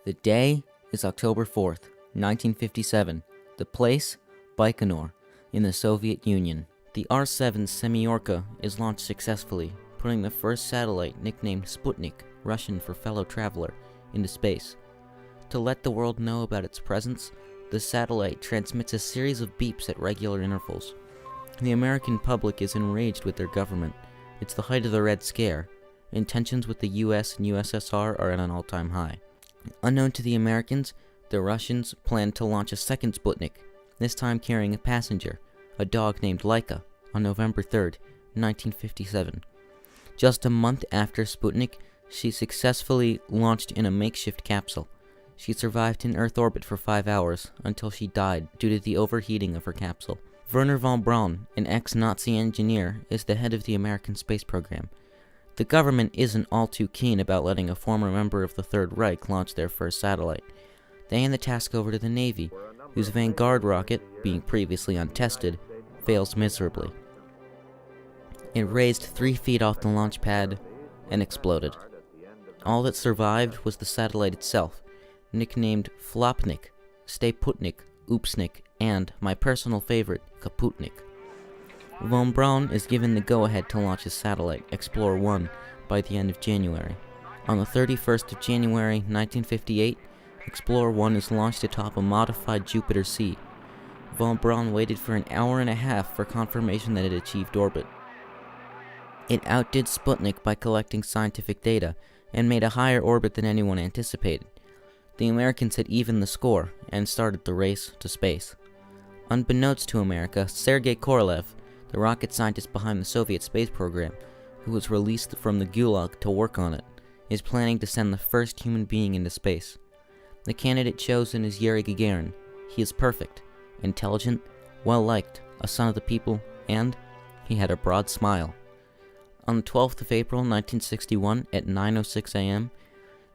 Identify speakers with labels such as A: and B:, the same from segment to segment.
A: The day is October 4th, 1957. The place, Baikonur, in the Soviet Union. The R-7 Semyorka is launched successfully, putting the first satellite, nicknamed Sputnik, Russian for fellow traveler, into space. To let the world know about its presence, the satellite transmits a series of beeps at regular intervals. The American public is enraged with their government. It's the height of the Red Scare, and tensions with the US and USSR are at an all-time high. Unknown to the Americans, the Russians planned to launch a second Sputnik, this time carrying a passenger, a dog named Laika, on November 3rd, 1957. Just a month after Sputnik, she successfully launched in a makeshift capsule. She survived in Earth orbit for 5 hours, until she died due to the overheating of her capsule. Wernher von Braun, an ex-Nazi engineer, is the head of the American space program. The government isn't all too keen about letting a former member of the Third Reich launch their first satellite. They hand the task over to the Navy, whose Vanguard rocket, being previously untested, fails miserably. It raised 3 feet off the launch pad and exploded. All that survived was the satellite itself, nicknamed Flopnik, Stayputnik, Oopsnik, and, my personal favorite, Kaputnik. Von Braun is given the go-ahead to launch his satellite, Explorer 1, by the end of January. On the 31st of January, 1958, Explorer 1 is launched atop a modified Jupiter C. Von Braun waited for an hour and a half for confirmation that it achieved orbit. It outdid Sputnik by collecting scientific data, and made a higher orbit than anyone anticipated. The Americans had evened the score, and started the race to space. Unbeknownst to America, Sergei Korolev, the rocket scientist behind the Soviet space program, who was released from the Gulag to work on it, is planning to send the first human being into space. The candidate chosen is Yuri Gagarin. He is perfect, intelligent, well-liked, a son of the people, and he had a broad smile. On the 12th of April 1961 at 9:06 a.m.,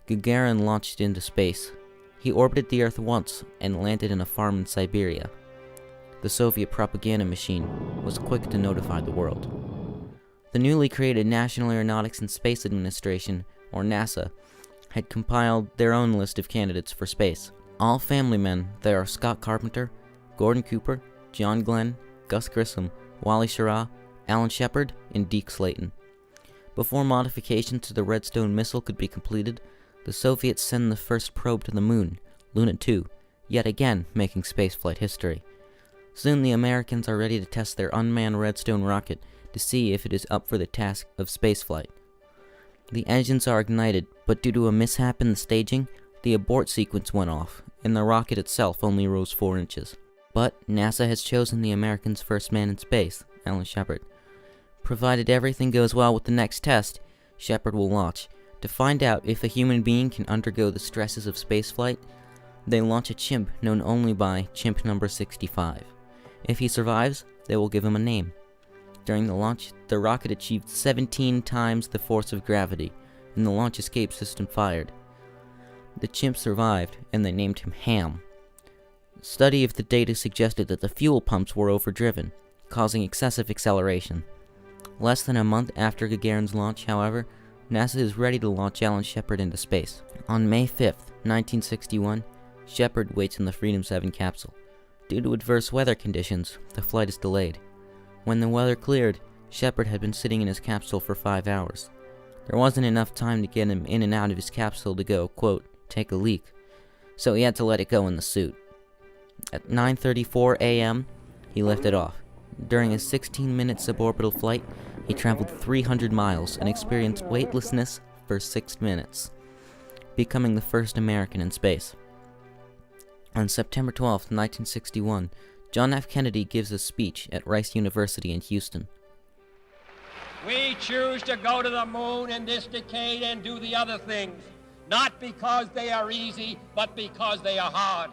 A: Gagarin launched into space. He orbited the Earth once and landed in a farm in Siberia. The Soviet propaganda machine was quick to notify the world. The newly created National Aeronautics and Space Administration, or NASA, had compiled their own list of candidates for space. All family men, there are Scott Carpenter, Gordon Cooper, John Glenn, Gus Grissom, Wally Schirra, Alan Shepard, and Deke Slayton. Before modifications to the Redstone missile could be completed, the Soviets send the first probe to the moon, Luna 2, yet again making spaceflight history. Soon the Americans are ready to test their unmanned Redstone rocket to see if it is up for the task of spaceflight. The engines are ignited, but due to a mishap in the staging, the abort sequence went off, and the rocket itself only rose 4 inches. But NASA has chosen the Americans' first man in space, Alan Shepard. Provided everything goes well with the next test, Shepard will launch. To find out if a human being can undergo the stresses of spaceflight, they launch a chimp known only by chimp number 65. If he survives, they will give him a name. During the launch, the rocket achieved 17 times the force of gravity, and the launch escape system fired. The chimp survived, and they named him Ham. Study of the data suggested that the fuel pumps were overdriven, causing excessive acceleration. Less than a month after Gagarin's launch, however, NASA is ready to launch Alan Shepard into space. On May 5th, 1961, Shepard waits in the Freedom 7 capsule. Due to adverse weather conditions, the flight is delayed. When the weather cleared, Shepard had been sitting in his capsule for 5 hours. There wasn't enough time to get him in and out of his capsule to go, quote, take a leak, so he had to let it go in the suit. At 9:34 a.m., he lifted off. During a 16-minute suborbital flight, he traveled 300 miles and experienced weightlessness for 6 minutes, becoming the first American in space. On September 12, 1961, John F. Kennedy gives a speech at Rice University in Houston.
B: We choose to go to the moon in this decade and do the other things, not because they are easy, but because they are hard.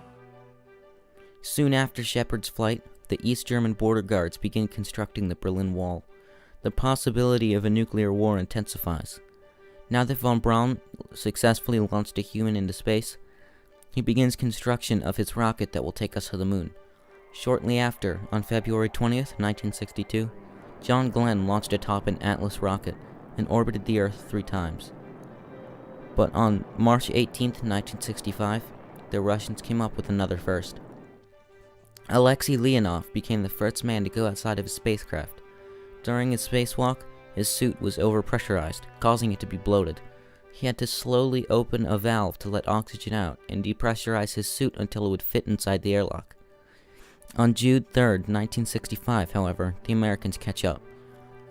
A: Soon after Shepard's flight, the East German border guards begin constructing the Berlin Wall. The possibility of a nuclear war intensifies. Now that von Braun successfully launched a human into space, he begins construction of his rocket that will take us to the moon. Shortly after, on February 20th, 1962, John Glenn launched atop an Atlas rocket and orbited the Earth 3 times. But on March 18, 1965, the Russians came up with another first. Alexei Leonov became the first man to go outside of his spacecraft. During his spacewalk, his suit was overpressurized, causing it to be bloated. He had to slowly open a valve to let oxygen out and depressurize his suit until it would fit inside the airlock. On June 3, 1965, however, the Americans catch up.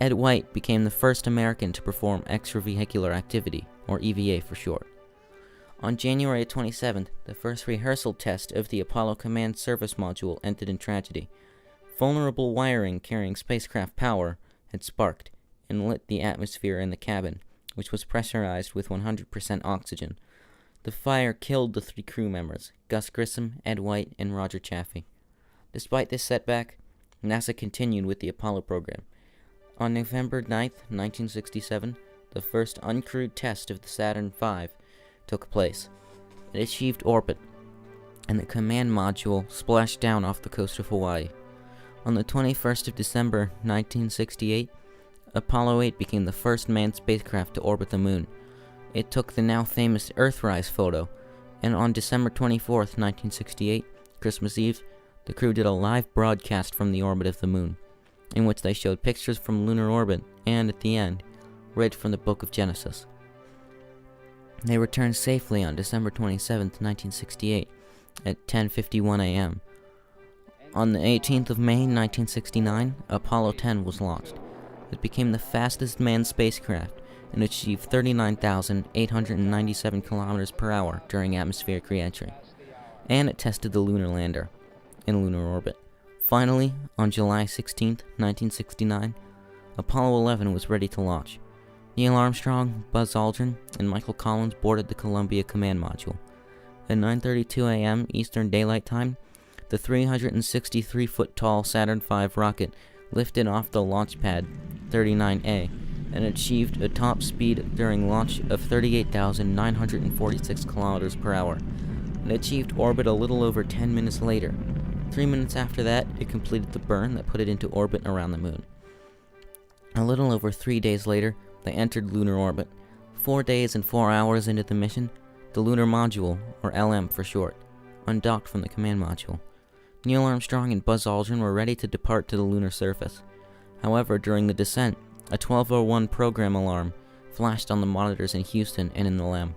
A: Ed White became the first American to perform extravehicular activity, or EVA for short. On January 27th, the first rehearsal test of the Apollo Command Service Module ended in tragedy. Vulnerable wiring carrying spacecraft power had sparked and lit the atmosphere in the cabin, which was pressurized with 100% oxygen. The fire killed the 3 crew members, Gus Grissom, Ed White, and Roger Chaffee. Despite this setback, NASA continued with the Apollo program. On November 9, 1967, the first uncrewed test of the Saturn V took place. It achieved orbit, and the command module splashed down off the coast of Hawaii. On the 21st of December, 1968, Apollo 8 became the first manned spacecraft to orbit the moon. It took the now famous Earthrise photo, and on December 24, 1968, Christmas Eve, the crew did a live broadcast from the orbit of the moon, in which they showed pictures from lunar orbit and, at the end, read from the Book of Genesis. They returned safely on December 27, 1968, at 10:51 a.m. On the 18th of May, 1969, Apollo 10 was launched. It became the fastest manned spacecraft and achieved 39,897 kilometers per hour during atmospheric re-entry. And it tested the lunar lander in lunar orbit. Finally, on July 16, 1969, Apollo 11 was ready to launch. Neil Armstrong, Buzz Aldrin, and Michael Collins boarded the Columbia Command Module. At 9:32 a.m. Eastern Daylight Time, the 363-foot-tall Saturn V rocket lifted off the launch pad 39A and achieved a top speed during launch of 38,946 kilometers per hour. It achieved orbit a little over 10 minutes later. 3 minutes after that, it completed the burn that put it into orbit around the moon. A little over 3 days later, they entered lunar orbit. 4 days and 4 hours into the mission, the lunar module, or LM for short, undocked from the command module. Neil Armstrong and Buzz Aldrin were ready to depart to the lunar surface. However, during the descent, a 12:01 program alarm flashed on the monitors in Houston and in the LEM.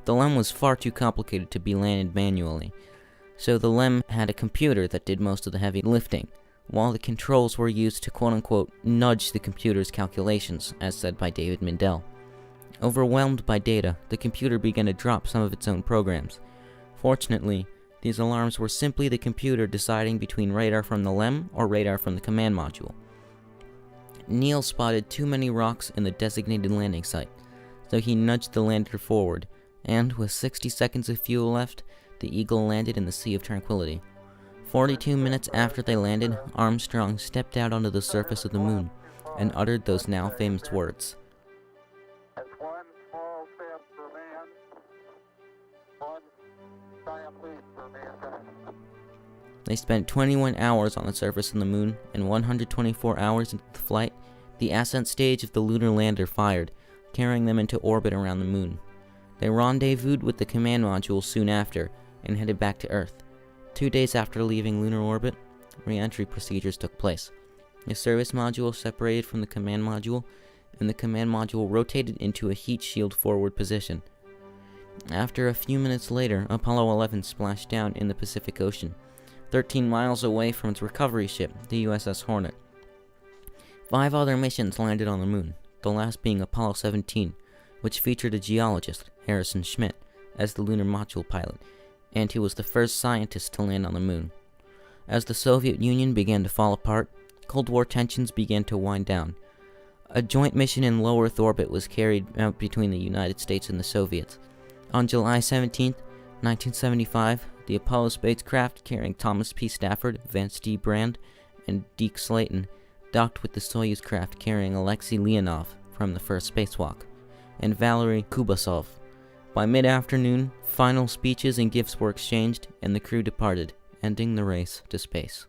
A: The LEM was far too complicated to be landed manually, so the LEM had a computer that did most of the heavy lifting, while the controls were used to quote-unquote nudge the computer's calculations, as said by David Mindell. Overwhelmed by data, the computer began to drop some of its own programs. Fortunately, these alarms were simply the computer deciding between radar from the LEM or radar from the command module. Neil spotted too many rocks in the designated landing site, so he nudged the lander forward, and with 60 seconds of fuel left, the Eagle landed in the Sea of Tranquility. 42 minutes after they landed, Armstrong stepped out onto the surface of the moon and uttered those now famous words.
C: That's one small step for man, one giant leap for mankind.
A: They spent 21 hours on the surface of the moon, and 124 hours into the flight, the ascent stage of the lunar lander fired, carrying them into orbit around the moon. They rendezvoused with the command module soon after, and headed back to Earth. 2 days after leaving lunar orbit, re-entry procedures took place. The service module separated from the command module, and the command module rotated into a heat shield forward position. After a few minutes later, Apollo 11 splashed down in the Pacific Ocean, 13 miles away from its recovery ship, the USS Hornet. 5 other missions landed on the moon, the last being Apollo 17, which featured a geologist, Harrison Schmitt, as the lunar module pilot, and he was the first scientist to land on the moon. As the Soviet Union began to fall apart, Cold War tensions began to wind down. A joint mission in low Earth orbit was carried out between the United States and the Soviets. On July 17, 1975, the Apollo spacecraft carrying Thomas P. Stafford, Vance D. Brand, and Deke Slayton docked with the Soyuz craft carrying Alexei Leonov from the first spacewalk, and Valery Kubasov. By mid-afternoon, final speeches and gifts were exchanged, and the crew departed, ending the race to space.